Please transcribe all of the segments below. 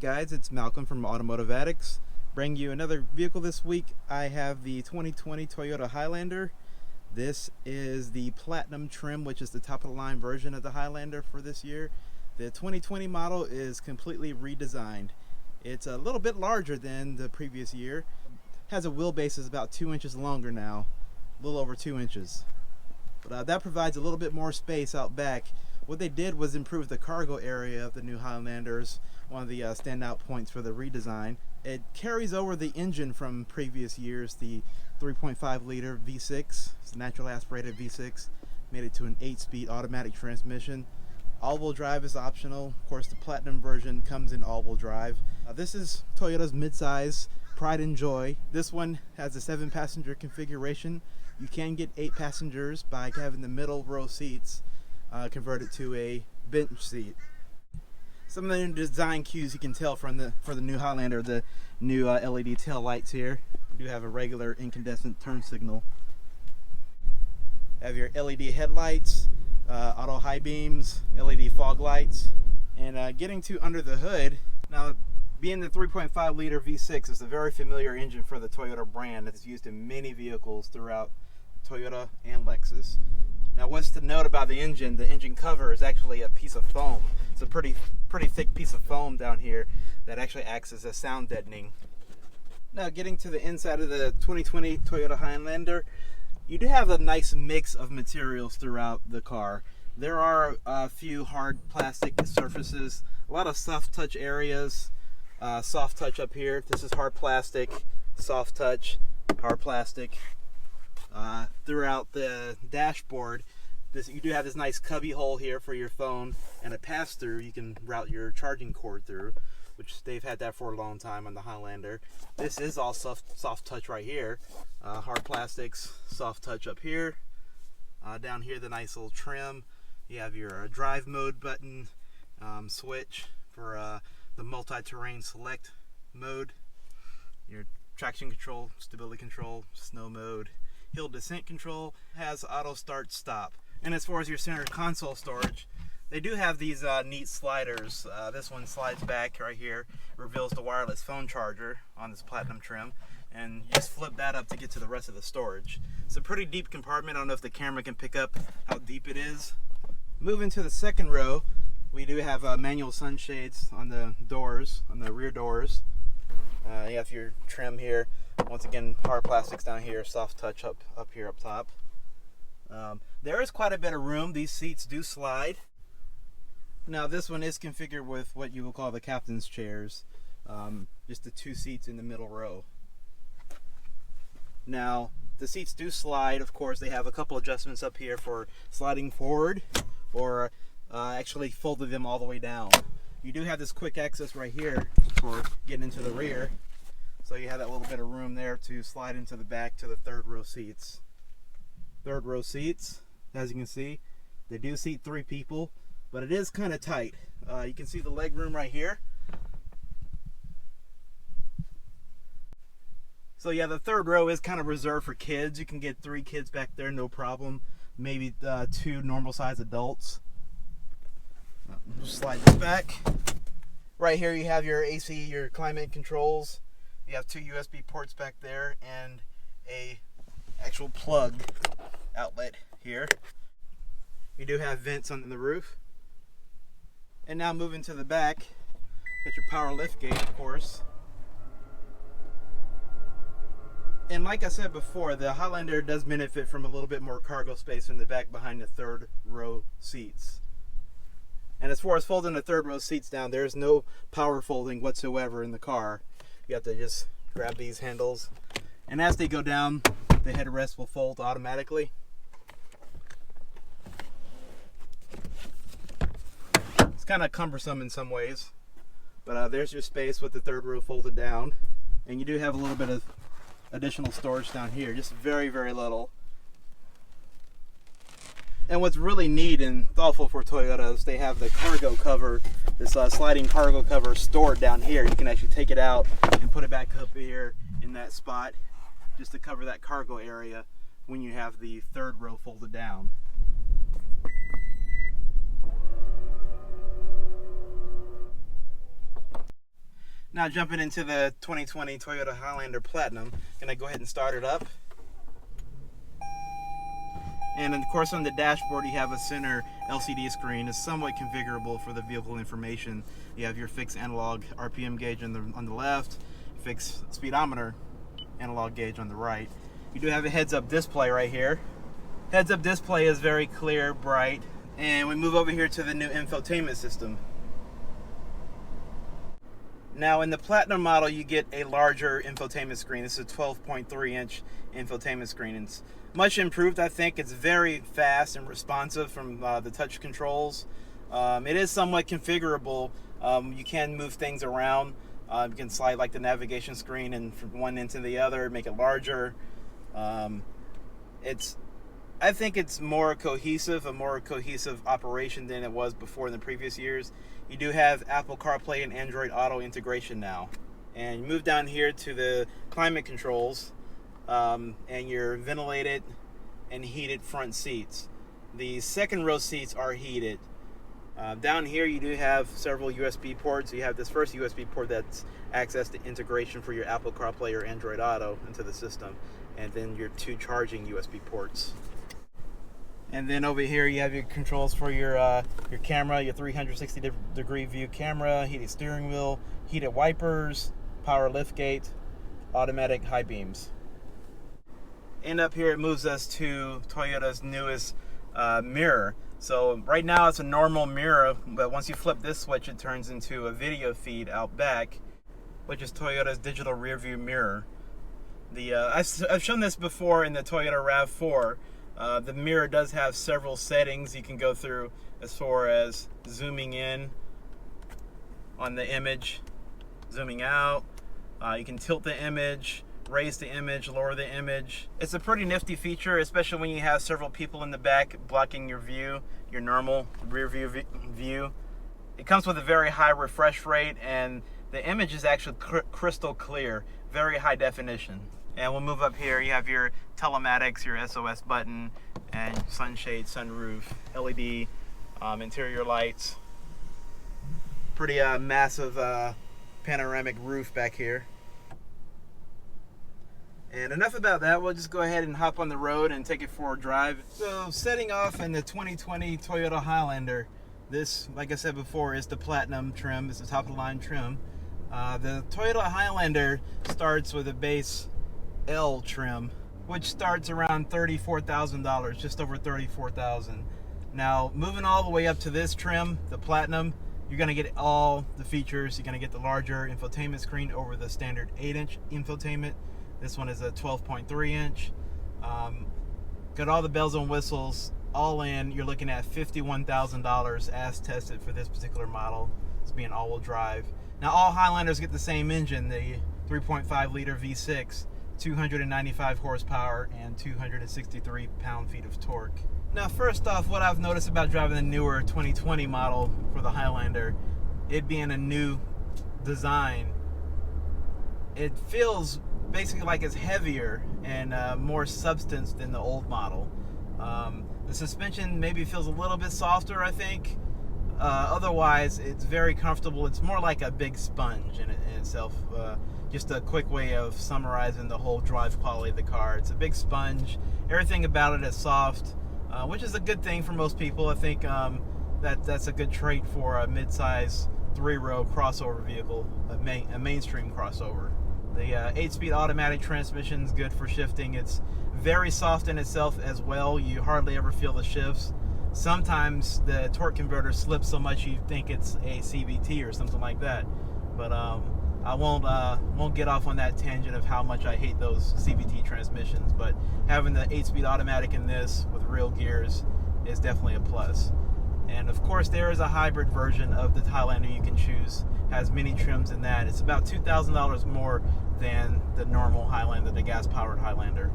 guys, it's Malcolm from Automotive Addicts, bringing you another vehicle this week. I have the 2020 Toyota Highlander. This is the Platinum trim, which is the top of the line version of the Highlander for this year. The 2020 model is completely redesigned. It's a little bit larger than the previous year. Has a wheelbase that's about 2 inches longer now, a little over 2 inches. But that provides a little bit more space out back. What they did was improve the cargo area of the new Highlanders, one of the standout points for the redesign. It carries over the engine from previous years, the 3.5 liter V6, it's a natural aspirated V6, made it to an 8-speed automatic transmission. All-wheel drive is optional. Of course, the Platinum version comes in all-wheel drive. This is Toyota's midsize Pride and Joy. This one has a 7-passenger configuration. You can get 8 passengers by having the middle row seats converted to a bench seat. Some of the design cues you can tell for the new Highlander, the new LED tail lights here. You do have a regular incandescent turn signal. Have your LED headlights, auto high beams, LED fog lights, and getting to under the hood. Now, being the 3.5 liter V6 is a very familiar engine for the Toyota brand that's used in many vehicles throughout Toyota and Lexus. Now, what's to note about the engine cover is actually a piece of foam. It's a pretty thick piece of foam down here that actually acts as a sound deadening. Now, getting to the inside of the 2020 Toyota Highlander, you do have a nice mix of materials throughout the car. There are a few hard plastic surfaces, a lot of soft touch areas, soft touch up here. This is hard plastic, soft touch, hard plastic. Throughout the dashboard, you do have this nice cubby hole here for your phone and a pass-through you can route your charging cord through, which they've had that for a long time on the Highlander. This is all soft touch right here. Hard plastics, soft touch up here. Down here, the nice little trim. You have your drive mode button, switch for the multi-terrain select mode. Your traction control, stability control, snow mode. Hill descent control, has auto start stop. And as far as your center console storage, they do have these neat sliders. This one slides back right here, reveals the wireless phone charger on this Platinum trim, and you just flip that up to get to the rest of the storage. It's a pretty deep compartment. I don't know if the camera can pick up how deep it is. Moving to the second row, we do have manual sunshades on the doors, on the rear doors. You have your trim here. Once again, hard plastics down here, soft touch up here up top. There is quite a bit of room. These seats do slide. Now, this one is configured with what you will call the captain's chairs, just the 2 seats in the middle row. Now, the seats do slide. Of course, they have a couple adjustments up here for sliding forward or actually folding them all the way down. You do have this quick access right here for getting into the rear. So you have that little bit of room there to slide into the back to the third row seats. Third row seats, as you can see, they do seat 3 people, but it is kind of tight. You can see the leg room right here. So yeah, the third row is kind of reserved for kids. You can get 3 kids back there, no problem. Maybe 2 normal size adults. Just slide this back. Right here you have your AC, your climate controls. You have 2 USB ports back there and a actual plug outlet here. You do have vents on the roof. And now moving to the back, got your power lift gate, of course. And like I said before, the Highlander does benefit from a little bit more cargo space in the back behind the third row seats. And as far as folding the third row seats down, there's no power folding whatsoever in the car. You have to just grab these handles, and as they go down, the headrest will fold automatically. It's kind of cumbersome in some ways, but there's your space with the third row folded down, and you do have a little bit of additional storage down here, just very, very little. And what's really neat and thoughtful for Toyota is they have the cargo cover, this sliding cargo cover stored down here. You can actually take it out and put it back up here in that spot just to cover that cargo area when you have the third row folded down. Now jumping into the 2020 Toyota Highlander Platinum, gonna go ahead and start it up. And of course on the dashboard you have a center LCD screen. It's somewhat configurable for the vehicle information. You have your fixed analog RPM gauge on the left, fixed speedometer analog gauge on the right. You do have a heads-up display right here. Heads-up display is very clear, bright. And we move over here to the new infotainment system. Now in the Platinum model you get a larger infotainment screen. This is a 12.3 inch infotainment screen. It's much improved, I think. It's very fast and responsive from the touch controls. It is somewhat configurable. You can move things around. You can slide like the navigation screen and from one end to the other, make it larger. I think it's a more cohesive operation than it was before in the previous years. You do have Apple CarPlay and Android Auto integration now. And you move down here to the climate controls and your ventilated and heated front seats. The second row seats are heated. Down here you do have several USB ports. You have this first USB port that's access to integration for your Apple CarPlay or Android Auto into the system. And then your two charging USB ports. And then over here you have your controls for your camera, your 360-degree view camera, heated steering wheel, heated wipers, power liftgate, automatic high beams. And up here it moves us to Toyota's newest mirror. So right now it's a normal mirror, but once you flip this switch it turns into a video feed out back, which is Toyota's digital rear view mirror. I've shown this before in the Toyota RAV4. The mirror does have several settings you can go through as far as zooming in on the image, zooming out. You can tilt the image, raise the image, lower the image. It's a pretty nifty feature, especially when you have several people in the back blocking your view, your normal rear view. It comes with a very high refresh rate and the image is actually crystal clear, very high definition. And we'll move up here. You have your telematics, your SOS button, and sunshade, sunroof, LED, interior lights. Pretty massive panoramic roof back here. And enough about that. We'll just go ahead and hop on the road and take it for a drive. So setting off in the 2020 Toyota Highlander. This, like I said before, is the Platinum trim. It's the top of the line trim. The Toyota Highlander starts with a base L trim, which starts around $34,000, just over $34,000. Now, moving all the way up to this trim, the Platinum, you're going to get all the features. You're going to get the larger infotainment screen over the standard 8-inch infotainment. This one is a 12.3 inch. Got all the bells and whistles. All in, you're looking at $51,000 as tested for this particular model. It's being all-wheel drive. Now, all Highlanders get the same engine, the 3.5 liter V6. 295 horsepower and 263 pound-feet of torque. Now first off, what I've noticed about driving the newer 2020 model for the Highlander, it being a new design, it feels basically like it's heavier and more substance than the old model. The suspension maybe feels a little bit softer, I think. Otherwise, it's very comfortable. It's more like a big sponge in itself. Just a quick way of summarizing the whole drive quality of the car. It's a big sponge. Everything about it is soft, which is a good thing for most people. I think that's a good trait for a mid-size 3-row crossover vehicle, a mainstream crossover. The 8-speed automatic transmission is good for shifting. It's very soft in itself as well. You hardly ever feel the shifts. Sometimes the torque converter slips so much you think it's a CVT or something like that. But I won't get off on that tangent of how much I hate those CVT transmissions, but having the 8-speed automatic in this with real gears is definitely a plus. And of course there is a hybrid version of the Highlander you can choose. Has many trims in that. It's about $2,000 more than the normal Highlander, the gas-powered Highlander.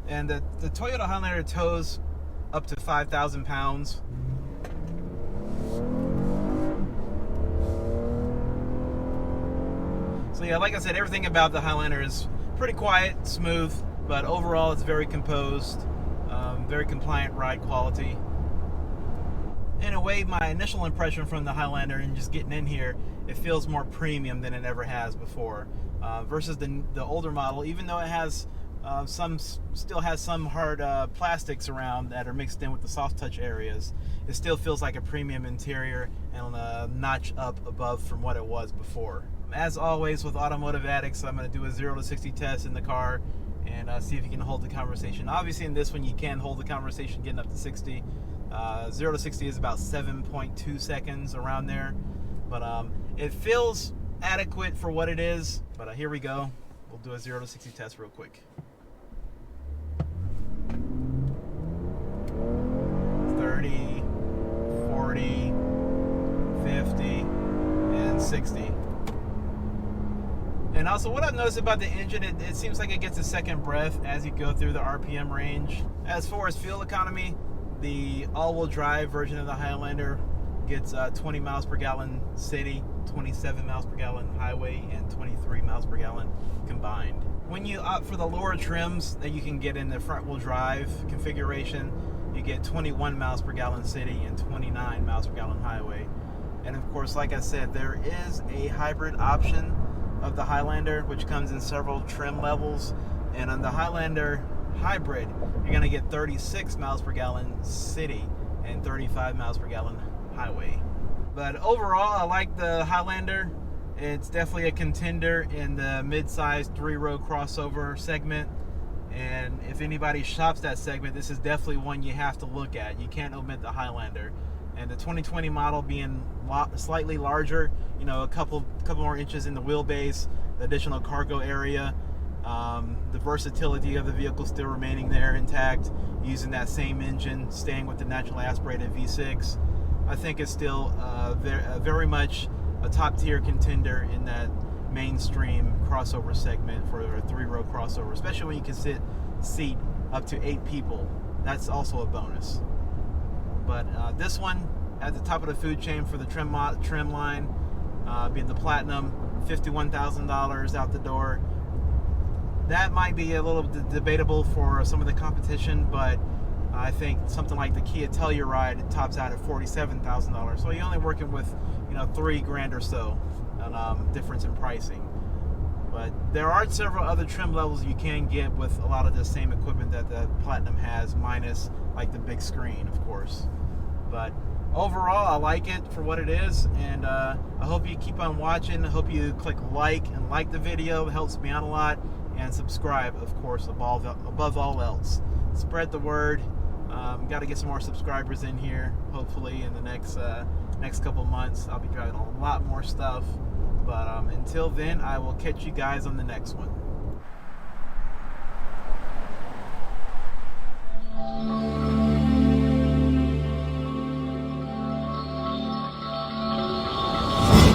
And the Toyota Highlander tows up to 5,000 pounds. So yeah, like I said, everything about the Highlander is pretty quiet, smooth, but overall it's very composed, very compliant ride quality. in a way, my initial impression from the Highlander and just getting in here, it feels more premium than it ever has before, versus the older model. Even though it has still has some hard plastics around that are mixed in with the soft touch areas, it still feels like a premium interior and a notch up above from what it was before. As always with Automotive Addicts, I'm going to do a 0 to 60 test in the car and see if you can hold the conversation. Obviously in this one you can hold the conversation getting up to 60. 0 to 60 is about 7.2 seconds, around there, but it feels adequate for what it is. But here we go. We'll do a 0 to 60 test real quick. 30, 40, 50, and 60. And also what I've noticed about the engine, it seems like it gets a second breath as you go through the RPM range. As far as fuel economy, the all-wheel drive version of the Highlander gets 20 miles per gallon city, 27 miles per gallon highway, and 23 miles per gallon combined. When you opt for the lower trims that you can get in the front-wheel drive configuration, you get 21 miles per gallon city and 29 miles per gallon highway. And of course, like I said, there is a hybrid option of the Highlander, which comes in several trim levels. And on the Highlander Hybrid, you're going to get 36 miles per gallon city and 35 miles per gallon highway. But overall, I like the Highlander. It's definitely a contender in the mid-sized 3-row crossover segment. And if anybody shops that segment, this is definitely one you have to look at. You can't omit the Highlander. And the 2020 model being slightly larger, you know, a couple more inches in the wheelbase, the additional cargo area, the versatility of the vehicle still remaining there intact, using that same engine, staying with the naturally aspirated V6. I think it's still very much a top-tier contender in that mainstream crossover segment for a 3-row crossover, especially when you can seat up to 8 people. That's also a bonus. But this one at the top of the food chain for the trim line, being the Platinum, $51,000 out the door. That might be a little debatable for some of the competition, but I think something like the Kia Telluride tops out at $47,000. So you're only working with, $3,000 or so on difference in pricing. But there are several other trim levels you can get with a lot of the same equipment that the Platinum has, minus like the big screen, of course. But overall, I like it for what it is, and I hope you keep on watching. I hope you click like the video. It helps me out a lot. And subscribe, of course, above all else. Spread the word. Got to get some more subscribers in here. Hopefully, in the next couple months, I'll be driving a lot more stuff. But until then, I will catch you guys on the next one.